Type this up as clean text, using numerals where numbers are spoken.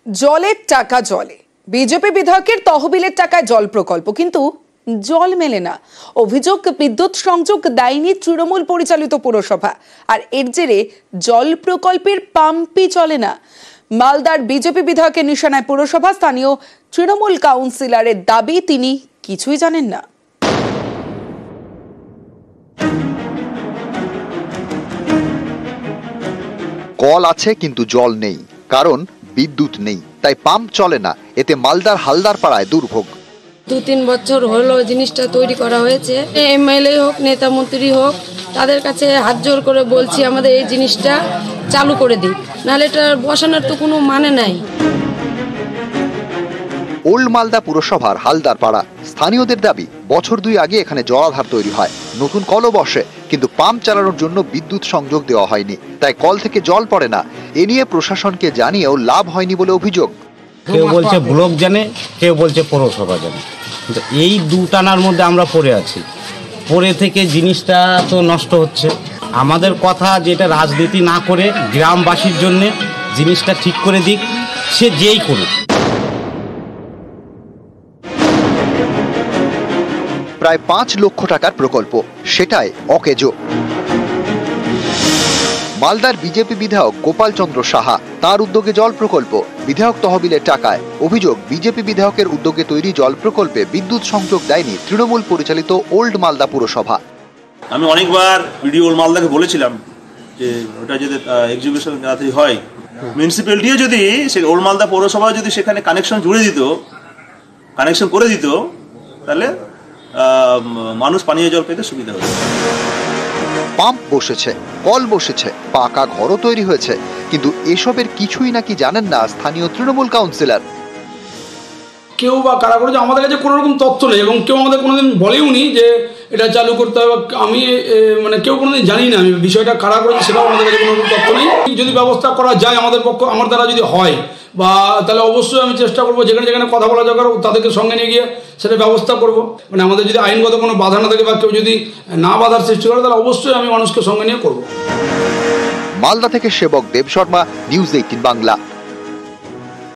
জলের টাকা জলে বিজেপি বিধায়কের তহবিলের টাকায় জল প্রকল্প, কিন্তু জল মেলে না। অভিযোগ, বিদ্যুৎ সংযোগ দেয়নি তৃণমূল পরিচালিত পুরসভা, আর এর জেরে জল প্রকল্পের পাম্পই চলে না। মালদার বিজেপি বিধায়কের নিশানায় পুরসভা। স্থানীয় তৃণমূল কাউন্সিলরের দাবি, তিনি কিছুই জানেন না। কল আছে কিন্তু জল নেই, কারণ বিদ্যুৎ নেই, তাই পাম্প চলে না। এতে মালদার হালদার পাড়ায় দুর্ভোগ। 2-3 বছর হলো জিনিসটা তৈরি করা হয়েছে। এমএলএ হোক, নেতা মন্ত্রী হোক, তাদের কাছে হাত জোর করে বলছি আমাদের এই জিনিসটা চালু করে দিই, নাহলে এটা বসানোর তো কোনো মানে নাই। ওল্ড মালদা পুরসভার হালদার পাড়া। স্থানীয়দের দাবি, বছর 2 আগে এখানে জলাধার তৈরি হয়, নতুন কলও বসে, কিন্তু পাম্প চালানোর জন্য বিদ্যুৎ সংযোগ দেওয়া হয়নি, তাই কল থেকে জল পড়ে না। এ নিয়ে প্রশাসনকে জানিয়েও লাভ হয়নি বলে অভিযোগ। কেউ বলছে ব্লক জানে, কেউ বলছে পৌরসভা জানে, কিন্তু এই দুটানার মধ্যে আমরা পড়ে আছি। পরে থেকে জিনিসটা তো নষ্ট হচ্ছে। আমাদের কথা, যেটা রাজনীতি না করে গ্রামবাসীর জন্য জিনিসটা ঠিক করে দিক, সে যেই করুক। প্রায় 5 লক্ষ টাকার প্রকল্প, সেটাই অকেজো। মালদার বিজেপি বিধায়ক গোপাল চন্দ্র সাহা, তার উদ্যোগে জল প্রকল্প, বিধায়ক তহবিলের টাকায়। অভিযোগ, বিজেপি বিধায়কের উদ্যোগে তৈরি জল প্রকল্পে বিদ্যুৎ সংযোগ দেয়নি তৃণমূল পরিচালিত ওল্ড মালদা পুরসভা। আমি অনেকবার ভিডিও ওল্ড মালদাকে বলেছিলাম যে ওটা যদি এক্সিকিউশন তাড়াতাড়ি হয়, মিউনিসিপ্যালিটিও যদি ওল্ড মালদা পৌরসভা যদি সেখানে কানেকশন জুড়ে দিত, কানেকশন করে দিত, তাহলে মানুষ পানীয় জল পেতে সুবিধা হতো। পাম্প বসেছে, কল বসেছে, পাকা ঘরও তৈরি হয়েছে, কিন্তু এসবের কিছুই নাকি জানেন না স্থানীয় তৃণমূল কাউন্সিলর। কেউ বা কারা করেছে আমাদের কাছে কোনো রকম তথ্য নেই, এবং কেউ আমাদের কোনোদিন বলেও নি যে এটা চালু করতে হবে। আমি কেউ কোনোদিন জানি না আমি বিষয়টা কারা করেছে, সেটাও আমাদের কাছে কোনো রকম তথ্য নেই। যদি ব্যবস্থা করা যায় আমাদের পক্ষ, আমার দ্বারা যদি হয়, বা তাহলে অবশ্যই আমি চেষ্টা করবো যেখানে যেখানে কথা বলা দরকার তাদেরকে সঙ্গে নিয়ে গিয়ে সেটা ব্যবস্থা করব। আমাদের যদি আইনগত কোনো বাধা না থাকে বা কেউ যদি না বাধার সৃষ্টি করে, তাহলে অবশ্যই আমি মানুষকে সঙ্গে নিয়ে করব। মালদা থেকে সেবক দেব শর্মা, নিউজ 18 বাংলা।